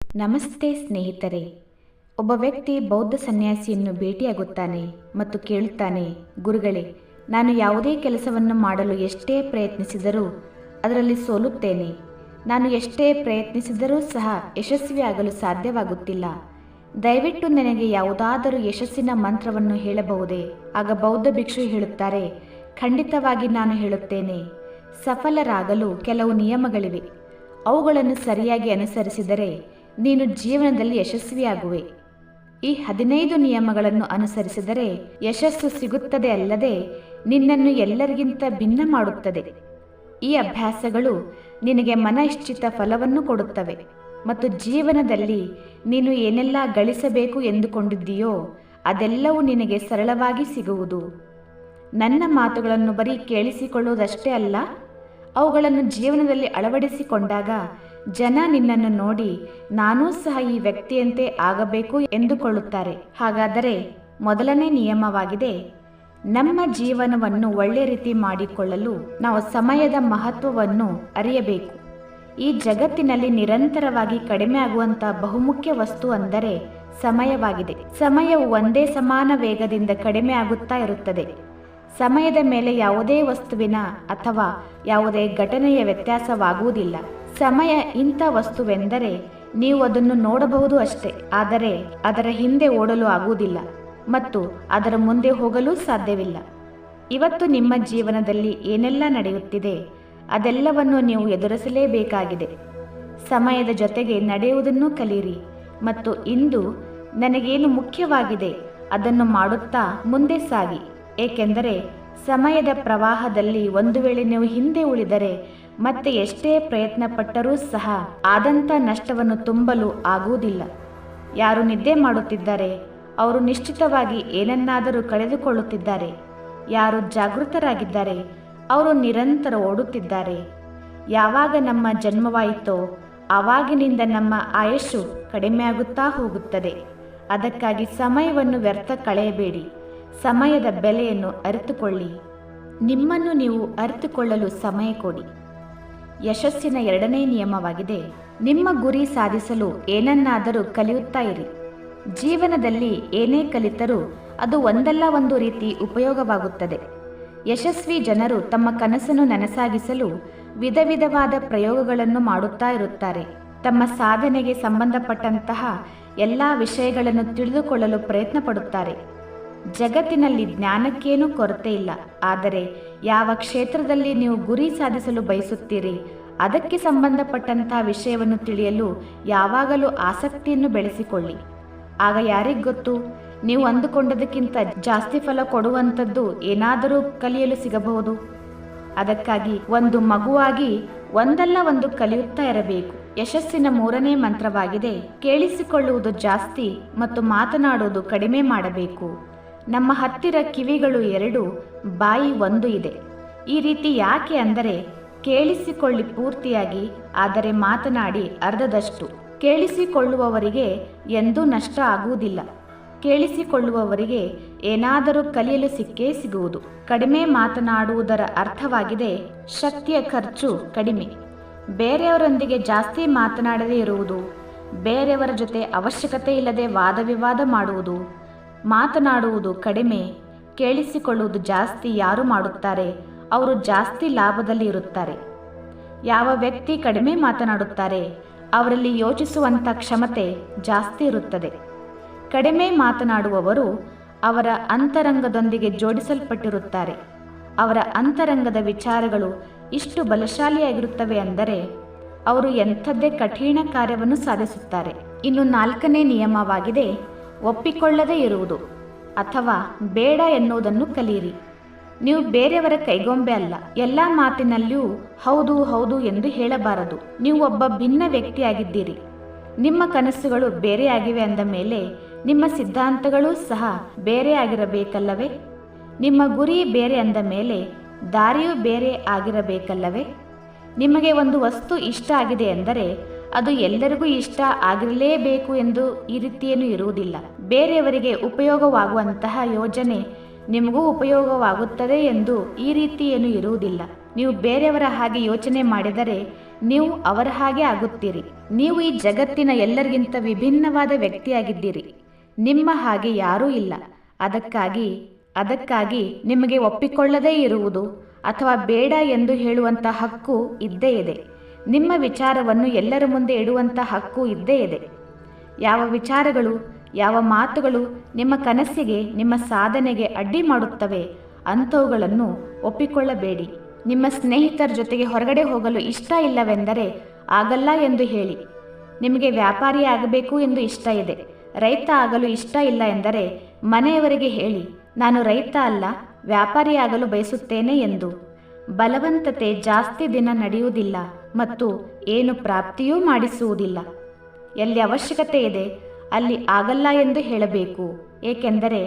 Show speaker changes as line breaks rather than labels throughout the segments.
ನಮಸ್ತೆ ಸ್ನೇಹಿತರೆ. ಒಬ್ಬ ವ್ಯಕ್ತಿ ಬೌದ್ಧ ಸನ್ಯಾಸಿಯನ್ನು ಭೇಟಿಯಾಗುತ್ತಾನೆ ಮತ್ತು ಕೇಳುತ್ತಾನೆ, ಗುರುಗಳೇ, ನಾನು ಯಾವುದೇ ಕೆಲಸವನ್ನು ಮಾಡಲು ಎಷ್ಟೇ ಪ್ರಯತ್ನಿಸಿದರೂ ಅದರಲ್ಲಿ ಸೋಲುತ್ತೇನೆ. ನಾನು ಎಷ್ಟೇ ಪ್ರಯತ್ನಿಸಿದರೂ ಸಹ ಯಶಸ್ವಿಯಾಗಲು ಸಾಧ್ಯವಾಗುತ್ತಿಲ್ಲ. ದಯವಿಟ್ಟು ನನಗೆ ಯಾವುದಾದರೂ ಯಶಸ್ಸಿನ ಮಂತ್ರವನ್ನು ಹೇಳಬಹುದೇ? ಆಗ ಬೌದ್ಧ ಭಿಕ್ಷು ಹೇಳುತ್ತಾರೆ, ಖಂಡಿತವಾಗಿ ನಾನು ಹೇಳುತ್ತೇನೆ. ಸಫಲರಾಗಲು ಕೆಲವು ನಿಯಮಗಳಿವೆ. ಅವುಗಳನ್ನು ಸರಿಯಾಗಿ ಅನುಸರಿಸಿದರೆ ನೀನು ಜೀವನದಲ್ಲಿ ಯಶಸ್ವಿಯಾಗುವೆ. ಈ 15 ನಿಯಮಗಳನ್ನು ಅನುಸರಿಸಿದರೆ ಯಶಸ್ಸು ಸಿಗುತ್ತದೆ, ಅಲ್ಲದೆ ನಿನ್ನನ್ನು ಎಲ್ಲರಿಗಿಂತ ಭಿನ್ನ ಮಾಡುತ್ತದೆ. ಈ ಅಭ್ಯಾಸಗಳು ನಿನಗೆ ಮನಇಚ್ಛಿತ ಫಲವನ್ನು ಕೊಡುತ್ತವೆ ಮತ್ತು ಜೀವನದಲ್ಲಿ ನೀನು ಏನೆಲ್ಲ ಗಳಿಸಬೇಕು ಎಂದುಕೊಂಡಿದ್ದೀಯೋ ಅದೆಲ್ಲವೂ ನಿನಗೆ ಸರಳವಾಗಿ ಸಿಗುವುದು. ನನ್ನ ಮಾತುಗಳನ್ನು ಬರೀ ಕೇಳಿಸಿಕೊಳ್ಳುವುದಷ್ಟೇ ಅಲ್ಲ, ಅವುಗಳನ್ನು ಜೀವನದಲ್ಲಿ ಅಳವಡಿಸಿಕೊಂಡಾಗ ಜನ ನಿನ್ನನ್ನು ನೋಡಿ ನಾನೂ ಸಹ ಈ ವ್ಯಕ್ತಿಯಂತೆ ಆಗಬೇಕು ಎಂದುಕೊಳ್ಳುತ್ತಾರೆ. ಹಾಗಾದರೆ ಮೊದಲನೇ ನಿಯಮವಾಗಿದೆ, ನಮ್ಮ ಜೀವನವನ್ನು ಒಳ್ಳೆ ರೀತಿ ಮಾಡಿಕೊಳ್ಳಲು ನಾವು ಸಮಯದ ಮಹತ್ವವನ್ನು ಅರಿಯಬೇಕು. ಈ ಜಗತ್ತಿನಲ್ಲಿ ನಿರಂತರವಾಗಿ ಕಡಿಮೆ ಆಗುವಂಥ ಬಹುಮುಖ್ಯ ವಸ್ತು ಅಂದರೆ ಸಮಯವಾಗಿದೆ. ಸಮಯವು ಒಂದೇ ಸಮಾನ ವೇಗದಿಂದ ಕಡಿಮೆ ಆಗುತ್ತಾ ಇರುತ್ತದೆ. ಸಮಯದ ಮೇಲೆ ಯಾವುದೇ ವಸ್ತುವಿನ ಅಥವಾ ಯಾವುದೇ ಘಟನೆಯ ವ್ಯತ್ಯಾಸವಾಗುವುದಿಲ್ಲ. ಸಮಯ ಇಂಥ ವಸ್ತುವೆಂದರೆ ನೀವು ಅದನ್ನು ನೋಡಬಹುದು ಅಷ್ಟೇ, ಆದರೆ ಅದರ ಹಿಂದೆ ಓಡಲು ಆಗುವುದಿಲ್ಲ ಮತ್ತು ಅದರ ಮುಂದೆ ಹೋಗಲು ಸಾಧ್ಯವಿಲ್ಲ. ಇವತ್ತು ನಿಮ್ಮ ಜೀವನದಲ್ಲಿ ಏನೆಲ್ಲ ನಡೆಯುತ್ತಿದೆ ಅದೆಲ್ಲವನ್ನು ನೀವು ಎದುರಿಸಲೇಬೇಕಾಗಿದೆ. ಸಮಯದ ಜೊತೆಗೆ ನಡೆಯುವುದನ್ನು ಕಲಿಯಿರಿ ಮತ್ತು ಇಂದು ನನಗೇನು ಮುಖ್ಯವಾಗಿದೆ ಅದನ್ನು ಮಾಡುತ್ತಾ ಮುಂದೆ ಸಾಗಿ. ಏಕೆಂದರೆ ಸಮಯದ ಪ್ರವಾಹದಲ್ಲಿ ಒಂದು ವೇಳೆ ನೀವು ಹಿಂದೆ ಉಳಿದರೆ ಮತ್ತೆ ಎಷ್ಟೇ ಪ್ರಯತ್ನ ಪಟ್ಟರೂ ಸಹ ಆದಂಥ ನಷ್ಟವನ್ನು ತುಂಬಲು ಆಗುವುದಿಲ್ಲ. ಯಾರು ನಿದ್ದೆ ಮಾಡುತ್ತಿದ್ದಾರೆ ಅವರು ನಿಶ್ಚಿತವಾಗಿ ಏನನ್ನಾದರೂ ಕಳೆದುಕೊಳ್ಳುತ್ತಿದ್ದಾರೆ. ಯಾರು ಜಾಗೃತರಾಗಿದ್ದಾರೆ ಅವರು ನಿರಂತರ ಓಡುತ್ತಿದ್ದಾರೆ. ಯಾವಾಗ ನಮ್ಮ ಜನ್ಮವಾಯಿತೋ ಆವಾಗಿನಿಂದ ನಮ್ಮ ಆಯುಷ್ಯು ಕಡಿಮೆಯಾಗುತ್ತಾ ಹೋಗುತ್ತದೆ. ಅದಕ್ಕಾಗಿ ಸಮಯವನ್ನು ವ್ಯರ್ಥ ಕಳೆಯಬೇಡಿ. ಸಮಯದ ಬೆಲೆಯನ್ನು ಅರಿತುಕೊಳ್ಳಿ. ನಿಮ್ಮನ್ನು ನೀವು ಅರಿತುಕೊಳ್ಳಲು ಸಮಯ ಕೊಡಿ. ಯಶಸ್ಸಿನ ಎರಡನೇ ನಿಯಮವಾಗಿದೆ, ನಿಮ್ಮ ಗುರಿ ಸಾಧಿಸಲು ಏನನ್ನಾದರೂ ಕಲಿಯುತ್ತಾ ಇರಿ. ಜೀವನದಲ್ಲಿ ಏನೇ ಕಲಿತರೂ ಅದು ಒಂದಲ್ಲ ಒಂದು ರೀತಿ ಉಪಯೋಗವಾಗುತ್ತದೆ. ಯಶಸ್ವಿ ಜನರು ತಮ್ಮ ಕನಸನ್ನು ನನಸಾಗಿಸಲು ವಿಧ ವಿಧವಾದ ಪ್ರಯೋಗಗಳನ್ನು ಮಾಡುತ್ತಾ ಇರುತ್ತಾರೆ. ತಮ್ಮ ಸಾಧನೆಗೆ ಸಂಬಂಧಪಟ್ಟಂತಹ ಎಲ್ಲ ವಿಷಯಗಳನ್ನು ತಿಳಿದುಕೊಳ್ಳಲು ಪ್ರಯತ್ನ ಪಡುತ್ತಾರೆ. ಜಗತ್ತಿನಲ್ಲಿ ಜ್ಞಾನಕ್ಕೇನೂ ಕೊರತೆ ಇಲ್ಲ, ಆದರೆ ಯಾವ ಕ್ಷೇತ್ರದಲ್ಲಿ ನೀವು ಗುರಿ ಸಾಧಿಸಲು ಬಯಸುತ್ತೀರಿ ಅದಕ್ಕೆ ಸಂಬಂಧಪಟ್ಟಂತಹ ವಿಷಯವನ್ನು ತಿಳಿಯಲು ಯಾವಾಗಲೂ ಆಸಕ್ತಿಯನ್ನು ಬೆಳೆಸಿಕೊಳ್ಳಿ. ಆಗ ಯಾರಿಗೆ ಗೊತ್ತು, ನೀವು ಅಂದುಕೊಂಡದಕ್ಕಿಂತ ಜಾಸ್ತಿ ಫಲ ಕೊಡುವಂಥದ್ದು ಏನಾದರೂ ಕಲಿಯಲು ಸಿಗಬಹುದು. ಅದಕ್ಕಾಗಿ ಒಂದು ಮಗುವಾಗಿ ಒಂದಲ್ಲ ಒಂದು ಕಲಿಯುತ್ತಾ ಇರಬೇಕು. ಯಶಸ್ಸಿನ ಮೂರನೇ ಮಂತ್ರವಾಗಿದೆ, ಕೇಳಿಸಿಕೊಳ್ಳುವುದು ಜಾಸ್ತಿ ಮತ್ತು ಮಾತನಾಡುವುದು ಕಡಿಮೆ ಮಾಡಬೇಕು. ನಮ್ಮ ಹತ್ತಿರ ಕಿವಿಗಳು 2, ಬಾಯಿ 1 ಇದೆ. ಈ ರೀತಿ ಯಾಕೆ ಅಂದರೆ ಕೇಳಿಸಿಕೊಳ್ಳಿ ಪೂರ್ತಿಯಾಗಿ, ಆದರೆ ಮಾತನಾಡಿ ಅರ್ಧದಷ್ಟು. ಕೇಳಿಸಿಕೊಳ್ಳುವವರಿಗೆ ಎಂದೂ ನಷ್ಟ ಆಗುವುದಿಲ್ಲ. ಕೇಳಿಸಿಕೊಳ್ಳುವವರಿಗೆ ಏನಾದರೂ ಕಲಿಯಲು ಸಿಕ್ಕೇ ಸಿಗುವುದು. ಕಡಿಮೆ ಮಾತನಾಡುವುದರ ಅರ್ಥವಾಗಿದೆ ಶಕ್ತಿಯ ಖರ್ಚು ಕಡಿಮೆ. ಬೇರೆಯವರೊಂದಿಗೆ ಜಾಸ್ತಿ ಮಾತನಾಡದೇ ಇರುವುದು, ಬೇರೆಯವರ ಜೊತೆ ಅವಶ್ಯಕತೆ ಇಲ್ಲದೆ ವಾದ ವಿವಾದ ಮಾಡುವುದು. ಮಾತನಾಡುವುದು ಕಡಿಮೆ, ಕೇಳಿಸಿಕೊಳ್ಳುವುದು ಜಾಸ್ತಿ ಯಾರು ಮಾಡುತ್ತಾರೆ ಅವರು ಜಾಸ್ತಿ ಲಾಭದಲ್ಲಿ ಇರುತ್ತಾರೆ. ಯಾವ ವ್ಯಕ್ತಿ ಕಡಿಮೆ ಮಾತನಾಡುತ್ತಾರೆ ಅವರಲ್ಲಿ ಯೋಚಿಸುವಂಥ ಕ್ಷಮತೆ ಜಾಸ್ತಿ ಇರುತ್ತದೆ. ಕಡಿಮೆ ಮಾತನಾಡುವವರು ಅವರ ಅಂತರಂಗದೊಂದಿಗೆ ಜೋಡಿಸಲ್ಪಟ್ಟಿರುತ್ತಾರೆ. ಅವರ ಅಂತರಂಗದ ವಿಚಾರಗಳು ಇಷ್ಟು ಬಲಶಾಲಿಯಾಗಿರುತ್ತವೆ ಅಂದರೆ ಅವರು ಎಂಥದ್ದೇ ಕಠಿಣ ಕಾರ್ಯವನ್ನು ಸಾಧಿಸುತ್ತಾರೆ. ಇನ್ನು 4ನೇ ನಿಯಮವಾಗಿದೆ, ಒಪ್ಪಿಕೊಳ್ಳದೇ ಇರುವುದು ಅಥವಾ ಬೇಡ ಎನ್ನುವುದನ್ನು ಕಲಿಯಿರಿ. ನೀವು ಬೇರೆಯವರ ಕೈಗೊಂಬೆ ಅಲ್ಲ. ಎಲ್ಲ ಮಾತಿನಲ್ಲಿಯೂ ಹೌದು ಹೌದು ಎಂದು ಹೇಳಬಾರದು. ನೀವು ಒಬ್ಬ ಭಿನ್ನ ವ್ಯಕ್ತಿಯಾಗಿದ್ದೀರಿ. ನಿಮ್ಮ ಕನಸುಗಳು ಬೇರೆಯಾಗಿವೆ ಅಂದ ಮೇಲೆ ನಿಮ್ಮ ಸಿದ್ಧಾಂತಗಳೂ ಸಹ ಬೇರೆ ಆಗಿರಬೇಕಲ್ಲವೇ? ನಿಮ್ಮ ಗುರಿ ಬೇರೆ ಅಂದ ಮೇಲೆ ದಾರಿಯೂ ಬೇರೆ ಆಗಿರಬೇಕಲ್ಲವೇ? ನಿಮಗೆ ಒಂದು ವಸ್ತು ಇಷ್ಟ ಆಗಿದೆ ಎಂದರೆ ಅದು ಎಲ್ಲರಿಗೂ ಇಷ್ಟ ಆಗಿರಲೇಬೇಕು ಎಂದು ಈ ರೀತಿಯೇನೂ ಇರುವುದಿಲ್ಲ. ಬೇರೆಯವರಿಗೆ ಉಪಯೋಗವಾಗುವಂತಹ ಯೋಜನೆ ನಿಮಗೂ ಉಪಯೋಗವಾಗುತ್ತದೆ ಎಂದು ಈ ರೀತಿ ಏನೂ ಇರುವುದಿಲ್ಲ. ನೀವು ಬೇರೆಯವರ ಹಾಗೆ ಯೋಚನೆ ಮಾಡಿದರೆ ನೀವು ಅವರ ಹಾಗೆ ಆಗುತ್ತೀರಿ. ನೀವು ಈ ಜಗತ್ತಿನ ಎಲ್ಲರಿಗಿಂತ ವಿಭಿನ್ನವಾದ ವ್ಯಕ್ತಿಯಾಗಿದ್ದೀರಿ. ನಿಮ್ಮ ಹಾಗೆ ಯಾರೂ ಇಲ್ಲ. ಅದಕ್ಕಾಗಿ ನಿಮಗೆ ಒಪ್ಪಿಕೊಳ್ಳದೇ ಇರುವುದು ಅಥವಾ ಬೇಡ ಎಂದು ಹೇಳುವಂಥ ಹಕ್ಕು ಇದ್ದೇ ಇದೆ. ನಿಮ್ಮ ವಿಚಾರವನ್ನು ಎಲ್ಲರ ಮುಂದೆ ಇಡುವಂಥ ಹಕ್ಕು ಇದ್ದೇ ಇದೆ. ಯಾವ ವಿಚಾರಗಳು, ಯಾವ ಮಾತುಗಳು ನಿಮ್ಮ ಕನಸಿಗೆ, ನಿಮ್ಮ ಸಾಧನೆಗೆ ಅಡ್ಡಿ ಮಾಡುತ್ತವೆ ಅಂಥವುಗಳನ್ನು ಒಪ್ಪಿಕೊಳ್ಳಬೇಡಿ. ನಿಮ್ಮ ಸ್ನೇಹಿತರ ಜೊತೆಗೆ ಹೊರಗಡೆ ಹೋಗಲು ಇಷ್ಟ ಇಲ್ಲವೆಂದರೆ ಆಗಲ್ಲ ಎಂದು ಹೇಳಿ. ನಿಮಗೆ ವ್ಯಾಪಾರಿ ಆಗಬೇಕು ಎಂದು ಇಷ್ಟ ಇದೆ, ರೈತ ಆಗಲು ಇಷ್ಟ ಇಲ್ಲ ಎಂದರೆ ಮನೆಯವರಿಗೆ ಹೇಳಿ, ನಾನು ರೈತ ಅಲ್ಲ, ವ್ಯಾಪಾರಿ ಆಗಲು ಬಯಸುತ್ತೇನೆ ಎಂದು. ಬಲವಂತತೆ ಜಾಸ್ತಿ ದಿನ ನಡೆಯುವುದಿಲ್ಲ ಮತ್ತು ಏನು ಪ್ರಾಪ್ತಿಯೂ ಮಾಡಿಸುವುದಿಲ್ಲ. ಎಲ್ಲಿ ಅವಶ್ಯಕತೆ ಇದೆ ಅಲ್ಲಿ ಆಗಲ್ಲ ಎಂದು ಹೇಳಬೇಕು. ಏಕೆಂದರೆ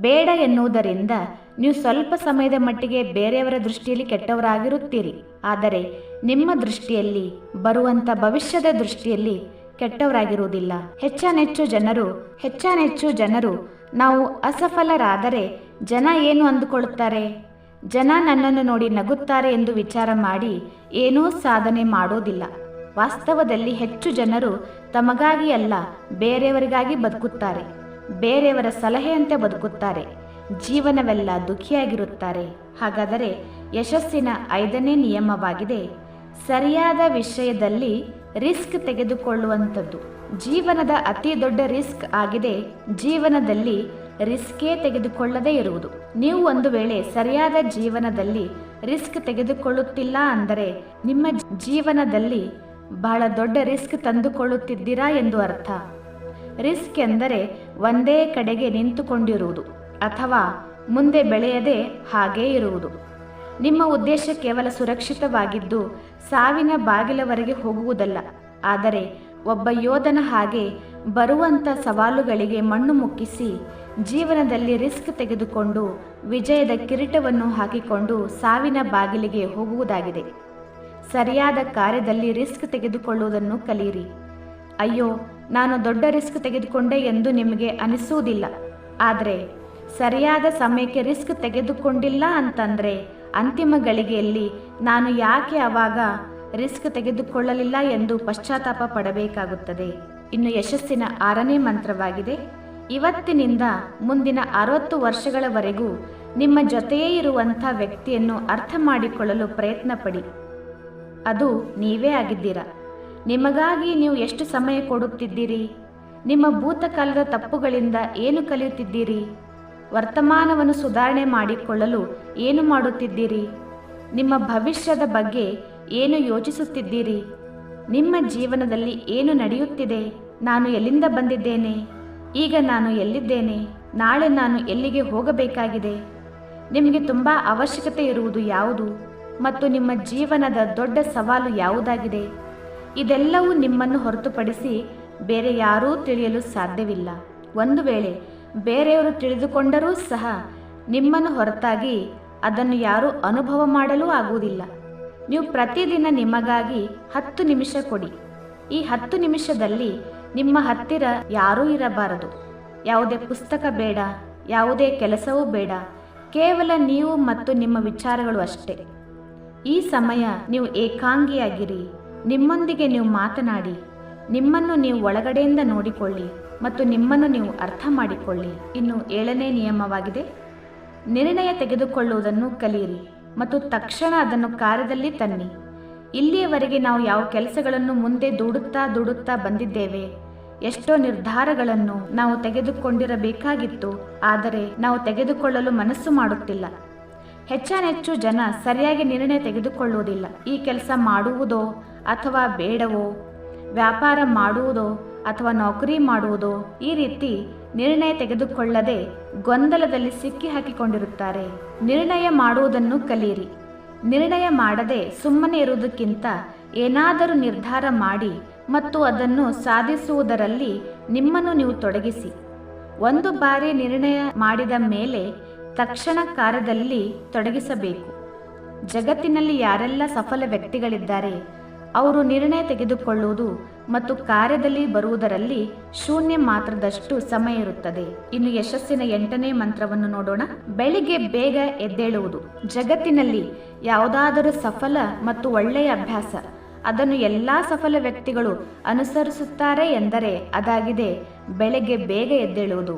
ಬೇಡ ಎನ್ನುವುದರಿಂದ ನೀವು ಸ್ವಲ್ಪ ಸಮಯದ ಮಟ್ಟಿಗೆ ಬೇರೆಯವರ ದೃಷ್ಟಿಯಲ್ಲಿ ಕೆಟ್ಟವರಾಗಿರುತ್ತೀರಿ. ಆದರೆ ನಿಮ್ಮ ದೃಷ್ಟಿಯಲ್ಲಿ, ಬರುವಂಥ ಭವಿಷ್ಯದ ದೃಷ್ಟಿಯಲ್ಲಿ ಕೆಟ್ಟವರಾಗಿರುವುದಿಲ್ಲ. ಹೆಚ್ಚಾನೆಚ್ಚು ಜನರು ನಾವು ಅಸಫಲರಾದರೆ ಜನ ಏನು ಅಂದುಕೊಳ್ಳುತ್ತಾರೆ, ಜನ ನನ್ನನ್ನು ನೋಡಿ ನಗುತ್ತಾರೆ ಎಂದು ವಿಚಾರ ಮಾಡಿ ಏನೂ ಸಾಧನೆ ಮಾಡೋದಿಲ್ಲ. ವಾಸ್ತವದಲ್ಲಿ ಹೆಚ್ಚು ಜನರು ತಮಗಾಗಿ ಅಲ್ಲ, ಬೇರೆಯವರಿಗಾಗಿ ಬದುಕುತ್ತಾರೆ. ಬೇರೆಯವರ ಸಲಹೆಯಂತೆ ಬದುಕುತ್ತಾರೆ. ಜೀವನವೆಲ್ಲ ದುಃಖಿಯಾಗಿರುತ್ತಾರೆ. ಹಾಗಾದರೆ ಯಶಸ್ಸಿನ 5ನೇ ನಿಯಮವಾಗಿದೆ, ಸರಿಯಾದ ವಿಷಯದಲ್ಲಿ ರಿಸ್ಕ್ ತೆಗೆದುಕೊಳ್ಳುವಂಥದ್ದು. ಜೀವನದ ಅತಿ ದೊಡ್ಡ ರಿಸ್ಕ್ ಆಗಿದೆ ಜೀವನದಲ್ಲಿ ರಿಸ್ಕೇ ತೆಗೆದುಕೊಳ್ಳದೇ ಇರುವುದು. ನೀವು ಒಂದು ವೇಳೆ ಸರಿಯಾದ ಜೀವನದಲ್ಲಿ ರಿಸ್ಕ್ ತೆಗೆದುಕೊಳ್ಳುತ್ತಿಲ್ಲ ಅಂದರೆ ನಿಮ್ಮ ಜೀವನದಲ್ಲಿ ಬಹಳ ದೊಡ್ಡ ರಿಸ್ಕ್ ತಂದುಕೊಳ್ಳುತ್ತಿದ್ದೀರಾ ಎಂದು ಅರ್ಥ. ರಿಸ್ಕ್ ಎಂದರೆ ಒಂದೇ ಕಡೆಗೆ ನಿಂತುಕೊಂಡಿರುವುದು ಅಥವಾ ಮುಂದೆ ಬೆಳೆಯದೆ ಹಾಗೇ ಇರುವುದು. ನಿಮ್ಮ ಉದ್ದೇಶ ಕೇವಲ ಸುರಕ್ಷಿತವಾಗಿದ್ದು ಸಾವಿನ ಬಾಗಿಲವರೆಗೆ ಹೋಗುವುದಲ್ಲ. ಆದರೆ ಒಬ್ಬ ಯೋಧನ ಹಾಗೆ ಬರುವಂಥ ಸವಾಲುಗಳಿಗೆ ಮಣ್ಣು ಮುಕ್ಕಿಸಿ ಜೀವನದಲ್ಲಿ ರಿಸ್ಕ್ ತೆಗೆದುಕೊಂಡು ವಿಜಯದ ಕಿರೀಟವನ್ನು ಹಾಕಿಕೊಂಡು ಸಾವಿನ ಬಾಗಿಲಿಗೆ ಹೋಗುವುದಾಗಿದೆ. ಸರಿಯಾದ ಕಾರ್ಯದಲ್ಲಿ ರಿಸ್ಕ್ ತೆಗೆದುಕೊಳ್ಳುವುದನ್ನು ಕಲಿಯಿರಿ. ಅಯ್ಯೋ, ನಾನು ದೊಡ್ಡ ರಿಸ್ಕ್ ತೆಗೆದುಕೊಂಡೆ ಎಂದು ನಿಮಗೆ ಅನಿಸುವುದಿಲ್ಲ. ಆದರೆ ಸರಿಯಾದ ಸಮಯಕ್ಕೆ ರಿಸ್ಕ್ ತೆಗೆದುಕೊಂಡಿಲ್ಲ ಅಂತಂದರೆ ಅಂತಿಮ ಗಳಿಗೆಯಲ್ಲಿ ನಾನು ಯಾಕೆ ಆವಾಗ ರಿಸ್ಕ್ ತೆಗೆದುಕೊಳ್ಳಲಿಲ್ಲ ಎಂದು ಪಶ್ಚಾತ್ತಾಪ ಪಡಬೇಕಾಗುತ್ತದೆ. ಇನ್ನು ಯಶಸ್ಸಿನ 6ನೇ ಮಂತ್ರವಾಗಿದೆ, ಇವತ್ತಿನಿಂದ ಮುಂದಿನ 60 ವರ್ಷಗಳವರೆಗೂ ನಿಮ್ಮ ಜೊತೆಯೇ ಇರುವಂಥ ವ್ಯಕ್ತಿಯನ್ನು ಅರ್ಥ ಮಾಡಿಕೊಳ್ಳಲು ಪ್ರಯತ್ನ ಪಡಿ. ಅದು ನೀವೇ ಆಗಿದ್ದೀರಾ. ನಿಮಗಾಗಿ ನೀವು ಎಷ್ಟು ಸಮಯ ಕೊಡುತ್ತಿದ್ದೀರಿ? ನಿಮ್ಮ ಭೂತಕಾಲದ ತಪ್ಪುಗಳಿಂದ ಏನು ಕಲಿಯುತ್ತಿದ್ದೀರಿ? ವರ್ತಮಾನವನ್ನು ಸುಧಾರಣೆ ಮಾಡಿಕೊಳ್ಳಲು ಏನು ಮಾಡುತ್ತಿದ್ದೀರಿ? ನಿಮ್ಮ ಭವಿಷ್ಯದ ಬಗ್ಗೆ ಏನು ಯೋಚಿಸುತ್ತಿದ್ದೀರಿ? ನಿಮ್ಮ ಜೀವನದಲ್ಲಿ ಏನು ನಡೆಯುತ್ತಿದೆ? ನಾನು ಎಲ್ಲಿಂದ ಬಂದಿದ್ದೇನೆ? ಈಗ ನಾನು ಎಲ್ಲಿದ್ದೇನೆ? ನಾಳೆ ನಾನು ಎಲ್ಲಿಗೆ ಹೋಗಬೇಕಾಗಿದೆ? ನಿಮಗೆ ತುಂಬ ಅವಶ್ಯಕತೆ ಇರುವುದು ಯಾವುದು ಮತ್ತು ನಿಮ್ಮ ಜೀವನದ ದೊಡ್ಡ ಸವಾಲು ಯಾವುದಾಗಿದೆ? ಇದೆಲ್ಲವೂ ನಿಮ್ಮನ್ನು ಹೊರತುಪಡಿಸಿ ಬೇರೆ ಯಾರೂ ತಿಳಿಯಲು ಸಾಧ್ಯವಿಲ್ಲ. ಒಂದು ವೇಳೆ ಬೇರೆಯವರು ತಿಳಿದುಕೊಂಡರೂ ಸಹ ನಿಮ್ಮನ್ನು ಹೊರತಾಗಿ ಅದನ್ನು ಯಾರೂ ಅನುಭವ ಮಾಡಲೂ ಆಗುವುದಿಲ್ಲ. ನೀವು ಪ್ರತಿದಿನ ನಿಮಗಾಗಿ 10 ನಿಮಿಷ ಕೊಡಿ. ಈ 10 ನಿಮಿಷದಲ್ಲಿ ನಿಮ್ಮ ಹತ್ತಿರ ಯಾರೂ ಇರಬಾರದು. ಯಾವುದೇ ಪುಸ್ತಕ ಬೇಡ, ಯಾವುದೇ ಕೆಲಸವೂ ಬೇಡ, ಕೇವಲ ನೀವು ಮತ್ತು ನಿಮ್ಮ ವಿಚಾರಗಳು ಅಷ್ಟೇ. ಈ ಸಮಯ ನೀವು ಏಕಾಂಗಿಯಾಗಿರಿ. ನಿಮ್ಮೊಂದಿಗೆ ನೀವು ಮಾತನಾಡಿ, ನಿಮ್ಮನ್ನು ನೀವು ಒಳಗಡೆಯಿಂದ ನೋಡಿಕೊಳ್ಳಿ ಮತ್ತು ನಿಮ್ಮನ್ನು ನೀವು ಅರ್ಥ ಮಾಡಿಕೊಳ್ಳಿ. ಇನ್ನು 7ನೇ ನಿಯಮವಾಗಿದೆ, ನಿರ್ಣಯ ತೆಗೆದುಕೊಳ್ಳುವುದನ್ನು ಕಲಿಯಿರಿ ಮತ್ತು ತಕ್ಷಣ ಅದನ್ನು ಕಾರ್ಯದಲ್ಲಿ ತನ್ನಿ. ಇಲ್ಲಿಯವರೆಗೆ ನಾವು ಯಾವ ಕೆಲಸಗಳನ್ನು ಮುಂದೆ ದೂಡುತ್ತಾ ಬಂದಿದ್ದೇವೆ. ಎಷ್ಟೋ ನಿರ್ಧಾರಗಳನ್ನು ನಾವು ತೆಗೆದುಕೊಂಡಿರಬೇಕಾಗಿತ್ತು, ಆದರೆ ನಾವು ತೆಗೆದುಕೊಳ್ಳಲು ಮನಸ್ಸು ಮಾಡುತ್ತಿಲ್ಲ. ಹೆಚ್ಚಾನೆಚ್ಚು ಜನ ಸರಿಯಾಗಿ ನಿರ್ಣಯ ತೆಗೆದುಕೊಳ್ಳುವುದಿಲ್ಲ. ಈ ಕೆಲಸ ಮಾಡುವುದೋ ಅಥವಾ ಬೇಡವೋ, ವ್ಯಾಪಾರ ಮಾಡುವುದೋ ಅಥವಾ ನೌಕರಿ ಮಾಡುವುದೋ, ಈ ರೀತಿ ನಿರ್ಣಯ ತೆಗೆದುಕೊಳ್ಳದೆ ಗೊಂದಲದಲ್ಲಿ ಸಿಕ್ಕಿ ಹಾಕಿಕೊಂಡಿರುತ್ತಾರೆ. ನಿರ್ಣಯ ಮಾಡುವುದನ್ನು ಕಲಿಯಿರಿ. ನಿರ್ಣಯ ಮಾಡದೆ ಸುಮ್ಮನೆ ಇರುವುದಕ್ಕಿಂತ ಏನಾದರೂ ನಿರ್ಧಾರ ಮಾಡಿ ಮತ್ತು ಅದನ್ನು ಸಾಧಿಸುವುದರಲ್ಲಿ ನಿಮ್ಮನ್ನು ನೀವು ತೊಡಗಿಸಿ. ಒಂದು ಬಾರಿ ನಿರ್ಣಯ ಮಾಡಿದ ಮೇಲೆ ತಕ್ಷಣ ಕಾರ್ಯದಲ್ಲಿ ತೊಡಗಿಸಬೇಕು. ಜಗತ್ತಿನಲ್ಲಿ ಯಾರೆಲ್ಲ ಸಫಲ ವ್ಯಕ್ತಿಗಳಿದ್ದಾರೆ, ಅವರು ನಿರ್ಣಯ ತೆಗೆದುಕೊಳ್ಳುವುದು ಮತ್ತು ಕಾರ್ಯದಲ್ಲಿ ಬರುವುದರಲ್ಲಿ ಶೂನ್ಯ ಮಾತ್ರದಷ್ಟು ಸಮಯ ಇರುತ್ತದೆ. ಇನ್ನು ಯಶಸ್ಸಿನ 8ನೇ ಮಂತ್ರವನ್ನು ನೋಡೋಣ. ಬೆಳಿಗ್ಗೆ ಬೇಗ ಎದ್ದೇಳುವುದು. ಜಗತ್ತಿನಲ್ಲಿ ಯಾವುದಾದರೂ ಸಫಲ ಮತ್ತು ಒಳ್ಳೆಯ ಅಭ್ಯಾಸ ಅದನ್ನು ಎಲ್ಲ ಸಫಲ ವ್ಯಕ್ತಿಗಳು ಅನುಸರಿಸುತ್ತಾರೆ ಎಂದರೆ ಅದಾಗಿದೆ ಬೆಳಗ್ಗೆ ಬೇಗ ಎದ್ದೇಳುವುದು.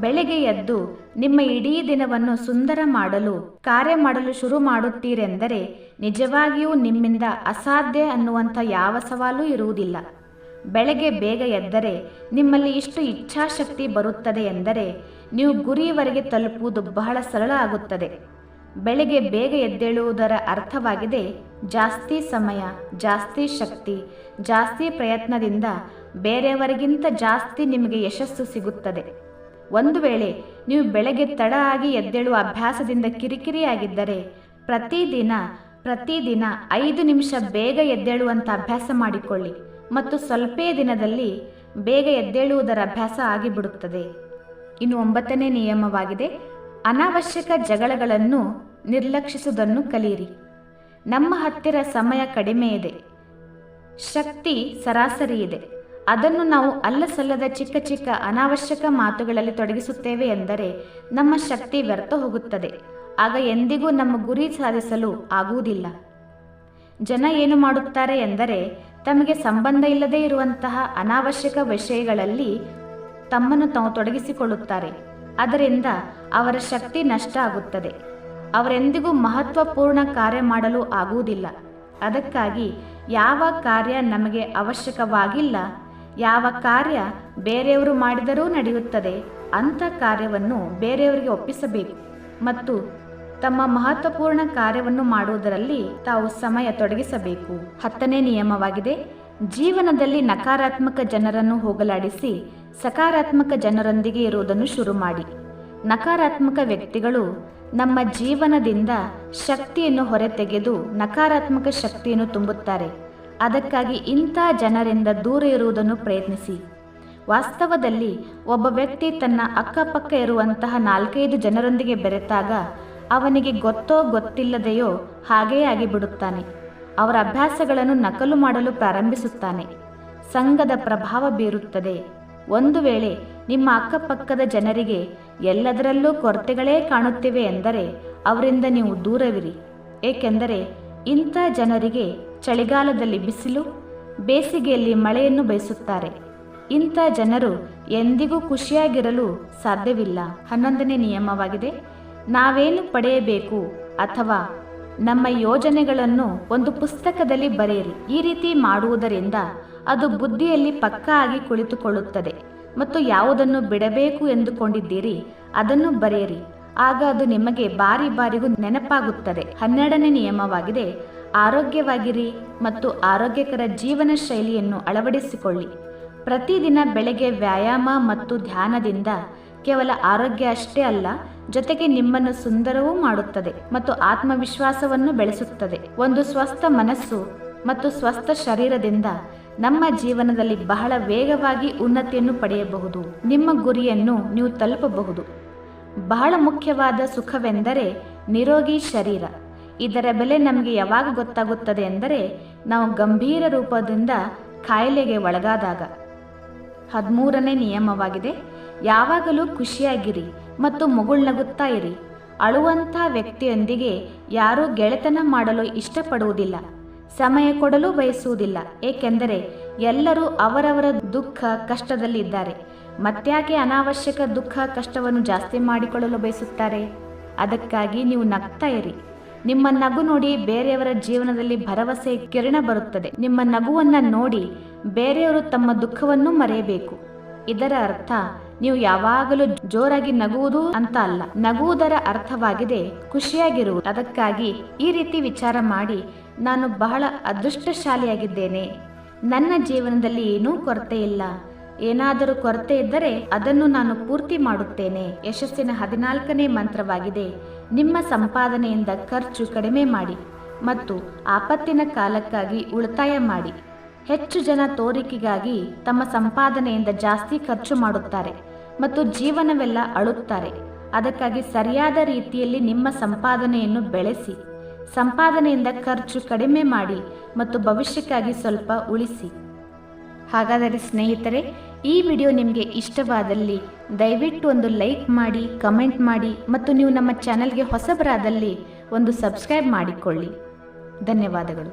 ಬೆಳಗ್ಗೆ ಎದ್ದು ನಿಮ್ಮ ಇಡೀ ದಿನವನ್ನು ಸುಂದರ ಮಾಡಲು ಕಾರ್ಯ ಮಾಡಲು ಶುರು ಮಾಡುತ್ತೀರೆಂದರೆ ನಿಜವಾಗಿಯೂ ನಿಮ್ಮಿಂದ ಅಸಾಧ್ಯ ಅನ್ನುವಂಥ ಯಾವ ಸವಾಲು ಇರುವುದಿಲ್ಲ. ಬೆಳಗ್ಗೆ ಬೇಗ ಎದ್ದರೆ ನಿಮ್ಮಲ್ಲಿ ಇಷ್ಟು ಇಚ್ಛಾಶಕ್ತಿ ಬರುತ್ತದೆ ಎಂದರೆ ನೀವು ಗುರಿಯವರೆಗೆ ತಲುಪುವುದು ಬಹಳ ಸರಳ ಆಗುತ್ತದೆ. ಬೆಳಗ್ಗೆ ಬೇಗ ಎದ್ದೇಳುವುದರ ಅರ್ಥವಾಗಿದೆ ಜಾಸ್ತಿ ಸಮಯ, ಜಾಸ್ತಿ ಶಕ್ತಿ, ಜಾಸ್ತಿ ಪ್ರಯತ್ನದಿಂದ ಬೇರೆಯವರಿಗಿಂತ ಜಾಸ್ತಿ ನಿಮಗೆ ಯಶಸ್ಸು ಸಿಗುತ್ತದೆ. ಒಂದು ವೇಳೆ ನೀವು ಬೆಳಗ್ಗೆ ತಡ ಆಗಿ ಎದ್ದೇಳುವ ಅಭ್ಯಾಸದಿಂದ ಕಿರಿಕಿರಿಯಾಗಿದ್ದರೆ ಪ್ರತಿದಿನ 5 ನಿಮಿಷ ಬೇಗ ಎದ್ದೇಳುವಂಥ ಅಭ್ಯಾಸ ಮಾಡಿಕೊಳ್ಳಿ ಮತ್ತು ಸ್ವಲ್ಪೇ ದಿನದಲ್ಲಿ ಬೇಗ ಎದ್ದೇಳುವುದರ ಅಭ್ಯಾಸ ಆಗಿಬಿಡುತ್ತದೆ. ಇನ್ನು 9ನೇ ನಿಯಮವಾಗಿದೆ, ಅನಾವಶ್ಯಕ ಜಗಳಗಳನ್ನು ನಿರ್ಲಕ್ಷಿಸುವುದನ್ನು ಕಲಿಯಿರಿ. ನಮ್ಮ ಹತ್ತಿರ ಸಮಯ ಕಡಿಮೆ ಇದೆ, ಶಕ್ತಿ ಸರಾಸರಿ ಇದೆ. ಅದನ್ನು ನಾವು ಅಲ್ಲಸಲ್ಲದ ಚಿಕ್ಕ ಚಿಕ್ಕ ಅನಾವಶ್ಯಕ ಮಾತುಗಳಲ್ಲಿ ತೊಡಗಿಸುತ್ತೇವೆ ಎಂದರೆ ನಮ್ಮ ಶಕ್ತಿ ವ್ಯರ್ಥ ಹೋಗುತ್ತದೆ. ಆಗ ಎಂದಿಗೂ ನಮ್ಮ ಗುರಿ ಸಾಧಿಸಲು ಆಗುವುದಿಲ್ಲ. ಜನ ಏನು ಮಾಡುತ್ತಾರೆ ಎಂದರೆ ತಮಗೆ ಸಂಬಂಧ ಇಲ್ಲದೇ ಇರುವಂತಹ ಅನಾವಶ್ಯಕ ವಿಷಯಗಳಲ್ಲಿ ತಮ್ಮನ್ನು ತಾವು ತೊಡಗಿಸಿಕೊಳ್ಳುತ್ತಾರೆ. ಅದರಿಂದ ಅವರ ಶಕ್ತಿ ನಷ್ಟ ಆಗುತ್ತದೆ. ಅವರೆಂದಿಗೂ ಮಹತ್ವಪೂರ್ಣ ಕಾರ್ಯ ಮಾಡಲು ಆಗುವುದಿಲ್ಲ. ಅದಕ್ಕಾಗಿ ಯಾವ ಕಾರ್ಯ ನಮಗೆ ಅವಶ್ಯಕವಾಗಿಲ್ಲ, ಯಾವ ಕಾರ್ಯ ಬೇರೆಯವರು ಮಾಡಿದರೂ ನಡೆಯುತ್ತದೆ, ಅಂಥ ಕಾರ್ಯವನ್ನು ಬೇರೆಯವರಿಗೆ ಒಪ್ಪಿಸಬೇಕು ಮತ್ತು ತಮ್ಮ ಮಹತ್ವಪೂರ್ಣ ಕಾರ್ಯವನ್ನು ಮಾಡುವುದರಲ್ಲಿ ತಾವು ಸಮಯ ತೊಡಗಿಸಬೇಕು. 10ನೇ ನಿಯಮವಾಗಿದೆ, ಜೀವನದಲ್ಲಿ ನಕಾರಾತ್ಮಕ ಜನರನ್ನು ಹೋಗಲಾಡಿಸಿ ಸಕಾರಾತ್ಮಕ ಜನರೊಂದಿಗೆ ಇರುವುದನ್ನು ಶುರು ಮಾಡಿ. ನಕಾರಾತ್ಮಕ ವ್ಯಕ್ತಿಗಳು ನಮ್ಮ ಜೀವನದಿಂದ ಶಕ್ತಿಯನ್ನು ಹೊರತೆಗೆದು ನಕಾರಾತ್ಮಕ ಶಕ್ತಿಯನ್ನು ತುಂಬುತ್ತಾರೆ. ಅದಕ್ಕಾಗಿ ಇಂಥ ಜನರಿಂದ ದೂರ ಇರುವುದನ್ನು ಪ್ರಯತ್ನಿಸಿ. ವಾಸ್ತವದಲ್ಲಿ ಒಬ್ಬ ವ್ಯಕ್ತಿ ತನ್ನ ಅಕ್ಕಪಕ್ಕ ಇರುವಂತಹ 4-5 ಜನರೊಂದಿಗೆ ಬೆರೆತಾಗ ಅವನಿಗೆ ಗೊತ್ತೋ ಗೊತ್ತಿಲ್ಲದೆಯೋ ಹಾಗೇ ಆಗಿಬಿಡುತ್ತಾನೆ. ಅವರ ಅಭ್ಯಾಸಗಳನ್ನು ನಕಲು ಮಾಡಲು ಪ್ರಾರಂಭಿಸುತ್ತಾನೆ. ಸಂಘದ ಪ್ರಭಾವ ಬೀರುತ್ತದೆ. ಒಂದು ವೇಳೆ ನಿಮ್ಮ ಅಕ್ಕಪಕ್ಕದ ಜನರಿಗೆ ಎಲ್ಲದರಲ್ಲೂ ಕೊರತೆಗಳೇ ಕಾಣುತ್ತಿವೆ ಎಂದರೆ ಅವರಿಂದ ನೀವು ದೂರವಿರಿ. ಏಕೆಂದರೆ ಇಂಥ ಜನರಿಗೆ ಚಳಿಗಾಲದಲ್ಲಿ ಬಿಸಿಲು, ಬೇಸಿಗೆಯಲ್ಲಿ ಮಳೆಯನ್ನು ಬಯಸುತ್ತಾರೆ. ಇಂಥ ಜನರು ಎಂದಿಗೂ ಖುಷಿಯಾಗಿರಲು ಸಾಧ್ಯವಿಲ್ಲ. 11ನೇ ನಿಯಮವಾಗಿದೆ, ನಾವೇನು ಪಡೆಯಬೇಕು ಅಥವಾ ನಮ್ಮ ಯೋಜನೆಗಳನ್ನು ಒಂದು ಪುಸ್ತಕದಲ್ಲಿ ಬರೆಯಿರಿ. ಈ ರೀತಿ ಮಾಡುವುದರಿಂದ ಅದು ಬುದ್ಧಿಯಲ್ಲಿ ಪಕ್ಕಾ ಆಗಿ ಕುಳಿತುಕೊಳ್ಳುತ್ತದೆ ಮತ್ತು ಯಾವುದನ್ನು ಬಿಡಬೇಕು ಎಂದುಕೊಂಡಿದ್ದೀರಿ ಅದನ್ನು ಬರೆಯಿರಿ. ಆಗ ಅದು ನಿಮಗೆ ಬಾರಿಗೂ ನೆನಪಾಗುತ್ತದೆ. 12ನೇ ನಿಯಮವಾಗಿದೆ, ಆರೋಗ್ಯವಾಗಿರಿ ಮತ್ತು ಆರೋಗ್ಯಕರ ಜೀವನ ಶೈಲಿಯನ್ನು ಅಳವಡಿಸಿಕೊಳ್ಳಿ. ಪ್ರತಿದಿನ ಬೆಳಗ್ಗೆ ವ್ಯಾಯಾಮ ಮತ್ತು ಧ್ಯಾನದಿಂದ ಕೇವಲ ಆರೋಗ್ಯ ಅಷ್ಟೇ ಅಲ್ಲ, ಜೊತೆಗೆ ನಿಮ್ಮನ್ನು ಸುಂದರವೂ ಮಾಡುತ್ತದೆ ಮತ್ತು ಆತ್ಮವಿಶ್ವಾಸವನ್ನು ಬೆಳೆಸುತ್ತದೆ. ಒಂದು ಸ್ವಸ್ಥ ಮನಸ್ಸು ಮತ್ತು ಸ್ವಸ್ಥ ಶರೀರದಿಂದ ನಮ್ಮ ಜೀವನದಲ್ಲಿ ಬಹಳ ವೇಗವಾಗಿ ಉನ್ನತಿಯನ್ನು ಪಡೆಯಬಹುದು. ನಿಮ್ಮ ಗುರಿಯನ್ನು ನೀವು ತಲುಪಬಹುದು. ಬಹಳ ಮುಖ್ಯವಾದ ಸುಖವೆಂದರೆ ನಿರೋಗಿ ಶರೀರ. ಇದರ ಬೆಲೆ ನಮಗೆ ಯಾವಾಗ ಗೊತ್ತಾಗುತ್ತದೆ ಎಂದರೆ ನಾವು ಗಂಭೀರ ರೂಪದಿಂದ ಕಾಯಿಲೆಗೆ ಒಳಗಾದಾಗ. 13ನೇ ನಿಯಮವಾಗಿದೆ, ಯಾವಾಗಲೂ ಖುಷಿಯಾಗಿರಿ ಮತ್ತು ಮುಗುಳ್ನಗುತ್ತಾ ಇರಿ. ಅಳುವಂಥ ವ್ಯಕ್ತಿಯೊಂದಿಗೆ ಯಾರೂ ಗೆಳೆತನ ಮಾಡಲು ಇಷ್ಟಪಡುವುದಿಲ್ಲ, ಸಮಯ ಕೊಡಲು ಬಯಸುವುದಿಲ್ಲ. ಏಕೆಂದರೆ ಎಲ್ಲರೂ ಅವರವರ ದುಃಖ ಕಷ್ಟದಲ್ಲಿದ್ದಾರೆ. ಮತ್ತ್ಯಾಕೆ ಅನಾವಶ್ಯಕ ದುಃಖ ಕಷ್ಟವನ್ನು ಜಾಸ್ತಿ ಮಾಡಿಕೊಳ್ಳಲು ಬಯಸುತ್ತಾರೆ? ಅದಕ್ಕಾಗಿ ನೀವು ನಗ್ತಾ ಇರಿ. ನಿಮ್ಮ ನಗು ನೋಡಿ ಬೇರೆಯವರ ಜೀವನದಲ್ಲಿ ಭರವಸೆ ಕಿರಣ ಬರುತ್ತದೆ. ನಿಮ್ಮ ನಗುವನ್ನು ನೋಡಿ ಬೇರೆಯವರು ತಮ್ಮ ದುಃಖವನ್ನು ಮರೆಯಬೇಕು. ಇದರ ಅರ್ಥ ನೀವು ಯಾವಾಗಲೂ ಜೋರಾಗಿ ನಗುವುದು ಅಂತ ಅಲ್ಲ. ನಗುವುದರ ಅರ್ಥವಾಗಿದೆ ಖುಷಿಯಾಗಿರುವುದು. ಅದಕ್ಕಾಗಿ ಈ ರೀತಿ ವಿಚಾರ ಮಾಡಿ, ನಾನು ಬಹಳ ಅದೃಷ್ಟಶಾಲಿಯಾಗಿದ್ದೇನೆ, ನನ್ನ ಜೀವನದಲ್ಲಿ ಏನೂ ಕೊರತೆ ಇಲ್ಲ, ಏನಾದರೂ ಕೊರತೆ ಇದ್ದರೆ ಅದನ್ನು ನಾನು ಪೂರ್ತಿ ಮಾಡುತ್ತೇನೆ. ಯಶಸ್ಸಿನ 14ನೇ ಮಂತ್ರವಾಗಿದೆ, ನಿಮ್ಮ ಸಂಪಾದನೆಯಿಂದ ಖರ್ಚು ಕಡಿಮೆ ಮಾಡಿ ಮತ್ತು ಆಪತ್ತಿನ ಕಾಲಕ್ಕಾಗಿ ಉಳಿತಾಯ ಮಾಡಿ. ಹೆಚ್ಚು ಜನ ತೋರಿಕೆಗಾಗಿ ತಮ್ಮ ಸಂಪಾದನೆಯಿಂದ ಜಾಸ್ತಿ ಖರ್ಚು ಮಾಡುತ್ತಾರೆ ಮತ್ತು ಜೀವನವೆಲ್ಲ ಅಳುತ್ತಾರೆ. ಅದಕ್ಕಾಗಿ ಸರಿಯಾದ ರೀತಿಯಲ್ಲಿ ನಿಮ್ಮ ಸಂಪಾದನೆಯನ್ನು ಬೆಳೆಸಿ. ಸಂಪಾದನೆಯಿಂದ ಖರ್ಚು ಕಡಿಮೆ ಮಾಡಿ ಮತ್ತು ಭವಿಷ್ಯಕ್ಕಾಗಿ ಸ್ವಲ್ಪ ಉಳಿಸಿ. ಹಾಗಾದರೆ ಸ್ನೇಹಿತರೆ, ಈ ವಿಡಿಯೋ ನಿಮಗೆ ಇಷ್ಟವಾದಲ್ಲಿ ದಯವಿಟ್ಟು ಒಂದು ಲೈಕ್ ಮಾಡಿ, ಕಮೆಂಟ್ ಮಾಡಿ ಮತ್ತು ನೀವು ನಮ್ಮ ಚಾನಲ್ಗೆ ಹೊಸಬರಾದಲ್ಲಿ ಒಂದು ಸಬ್ಸ್ಕ್ರೈಬ್ ಮಾಡಿಕೊಳ್ಳಿ. ಧನ್ಯವಾದಗಳು.